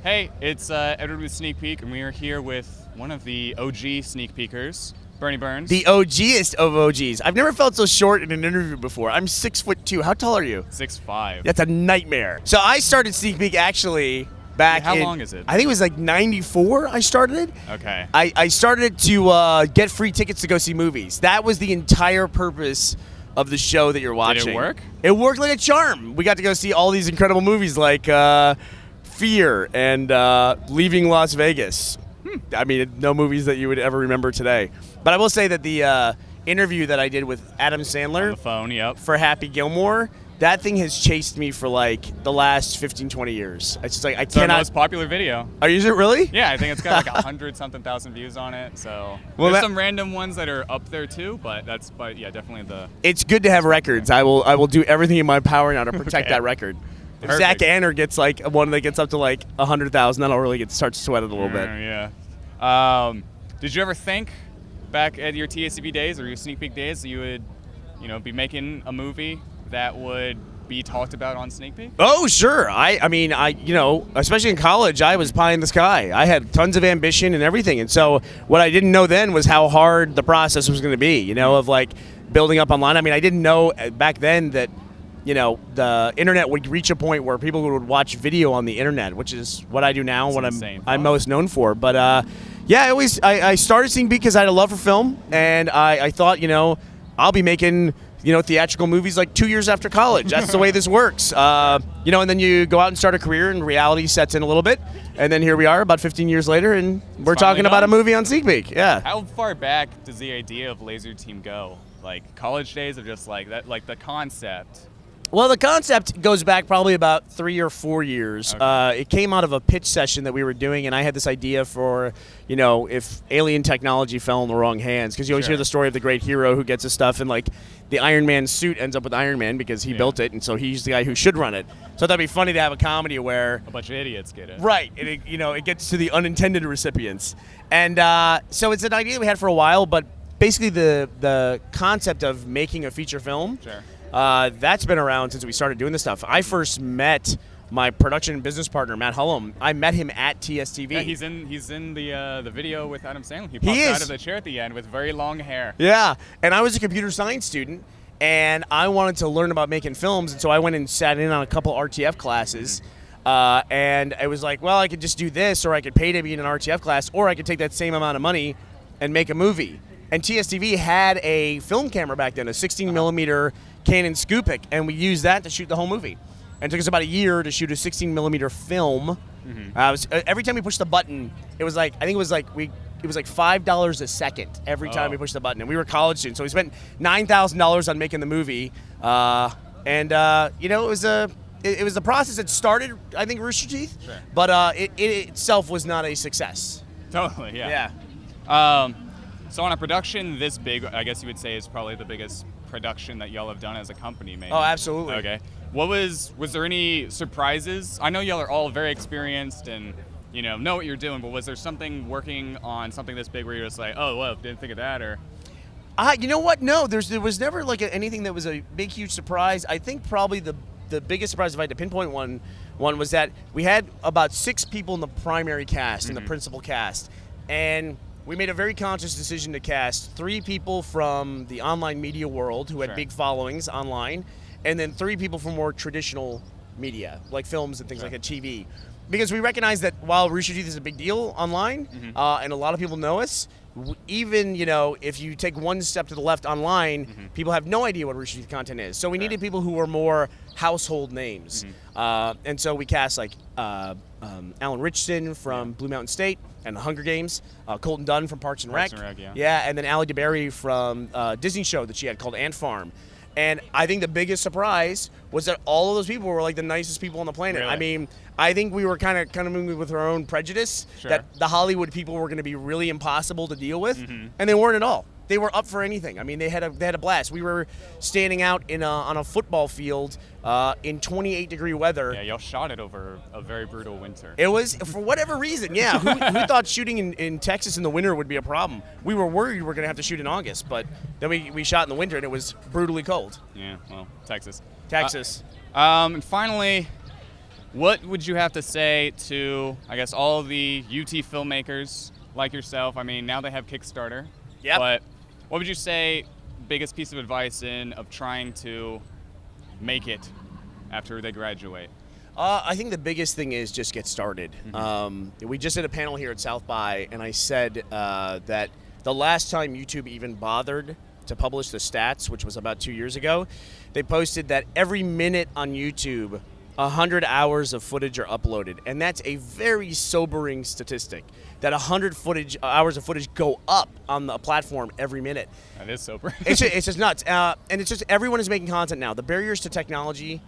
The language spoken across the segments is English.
Hey, it's Edward with Sneak Peek, and we are here with one of the OG Sneak Peekers, Burnie Burns. The OGest of OGs. I've never felt so short in an interview before. I'm 6'2". How tall are you? 6'5". That's a nightmare. So I started Sneak Peek actually back How long is it? I think it was like 94 I started it. Okay. I started it to get free tickets to go see movies. That was the entire purpose of the show that you're watching. Did it work? It worked like a charm. We got to go see all these incredible movies like Fear and Leaving Las Vegas. I mean, no movies that you would ever remember today. But I will say that the interview that I did with Adam Sandler On the phone, yep. for Happy Gilmore, that thing has chased me for like the last 15, 20 years. It's just like I It's our cannot. most popular video. Are you really? Yeah, I think it's got like 100-something thousand views on it. So there's some random ones that are up there too, but yeah, definitely the. It's good to have records. I will do everything in my power now to protect that record. If Perfect. Zach Anner gets like one that gets up to like 100,000, then I'll really start to sweat it a little bit. Yeah. Did you ever think back at your TSCB days or your Sneak Peek days that you would, be making a movie that would be talked about on Sneak Peek? Oh, sure. I mean, especially in college, I was pie in the sky. I had tons of ambition and everything. And so what I didn't know then was how hard the process was going to be, of like building up online. I mean, I didn't know back then that, the internet would reach a point where people would watch video on the internet, which is what I do now, what I'm most known for. But yeah, I started Sneak Peek because I had a love for film, and I thought, I'll be making theatrical movies like 2 years after college. That's the way this works. And then you go out and start a career, and reality sets in a little bit, and then here we are about 15 years later, and we're talking about a movie on Sneak Peek. Yeah. How far back does the idea of Lazer Team go? Like college days of just like that, like the concept. Well, the concept goes back probably about 3 or 4 years. Okay. It came out of a pitch session that we were doing, and I had this idea for, if alien technology fell in the wrong hands. Because you always hear the story of the great hero who gets his stuff, and, like, the Iron Man suit ends up with Iron Man because he built it, and so he's the guy who should run it. So that'd be funny to have a comedy where a bunch of idiots get it. Right. And it gets to the unintended recipients. And so it's an idea we had for a while, but basically the concept of making a feature film. Sure. That's been around since we started doing this stuff. I first met my production and business partner, Matt Hullum. I met him at TSTV. Yeah, he's in the video with Adam Sandler. He pops out of the chair at the end with very long hair. Yeah, and I was a computer science student, and I wanted to learn about making films, and so I went and sat in on a couple RTF classes. And it was like, well, I could just do this, or I could pay to be in an RTF class, or I could take that same amount of money and make a movie. And TSTV had a film camera back then, a 16mm Canon Scoopik, and we used that to shoot the whole movie. And it took us about a year to shoot a 16mm film. Every time we pushed the button, it was like $5 a second every time we pushed the button. And we were college students, so we spent $9,000 on making the movie. It was the process that started, I think, Rooster Teeth, but it itself was not a success. Totally, yeah. So on a production this big, I guess you would say is probably the biggest production that y'all have done as a company, maybe. Oh, absolutely. Okay. Was there any surprises? I know y'all are all very experienced and know what you're doing, but was there something working on something this big where you're just like, oh, well, didn't think of that, or? You know what? No, there was never like anything that was a big, huge surprise. I think probably the biggest surprise, if I had to pinpoint one was that we had about 6 people in the primary cast, in the principal cast, and we made a very conscious decision to cast 3 people from the online media world who had big followings online, and then 3 people from more traditional media, like films and things like that, TV. Because we recognize that while Rooster Teeth is a big deal online, and a lot of people know us, even, if you take one step to the left online, people have no idea what Rooster Teeth content is. So we needed people who were more household names. And so we cast like Alan Richardson from Blue Mountain State and the Hunger Games, Colton Dunn from Parks and Rec. And then Ally DeBerry from Disney show that she had called Ant Farm. And I think the biggest surprise was that all of those people were like the nicest people on the planet. Really? I mean, I think we were kind of moving with our own prejudice that the Hollywood people were going to be really impossible to deal with, and they weren't at all. They were up for anything. I mean, they had a blast. We were standing out on a football field in 28-degree weather. Yeah, y'all shot it over a very brutal winter. It was, for whatever reason, yeah. Who thought shooting in Texas in the winter would be a problem? We were worried we were going to have to shoot in August, but then we shot in the winter, and it was brutally cold. Yeah, well, Texas. Texas. And finally, What would you have to say to, I guess, all the UT filmmakers like yourself? I mean, now they have Kickstarter. Yep. But what would you say, biggest piece of advice of trying to make it after they graduate? I think the biggest thing is just get started. We just did a panel here at South by, and I said that the last time YouTube even bothered to publish the stats, which was about 2 years ago, they posted that every minute on YouTube, 100 hours of footage are uploaded. And that's a very sobering statistic, that 100 hours of footage go up on the platform every minute. That is sobering. It's just nuts. And it's just everyone is making content now. The barriers to technology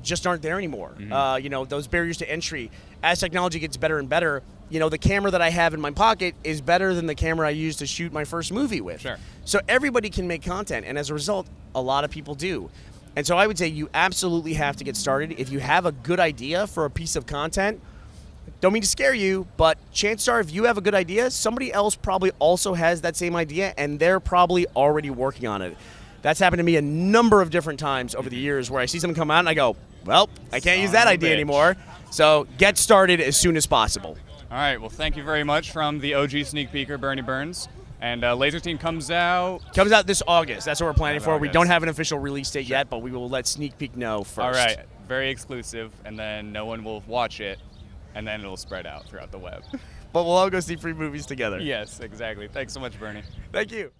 just aren't there anymore. You know, those barriers to entry. As technology gets better and better, you know, the camera that I have in my pocket is better than the camera I used to shoot my first movie with. Sure. So everybody can make content, and as a result, a lot of people do. And so I would say you absolutely have to get started. If you have a good idea for a piece of content, don't mean to scare you, but chances are if you have a good idea, somebody else probably also has that same idea, and they're probably already working on it. That's happened to me a number of different times over the years where I see something come out and I go, well, I can't use that idea anymore. So get started as soon as possible. All right, well, thank you very much from the OG sneak peeker, Burnie Burns. And Lazer Team comes out this August. That's what we're planning for. We don't have an official release date yet, but we will let Sneak Peek know first. All right, very exclusive, and then no one will watch it, and then it'll spread out throughout the web. But we'll all go see free movies together. Yes, exactly. Thanks so much, Burnie. Thank you.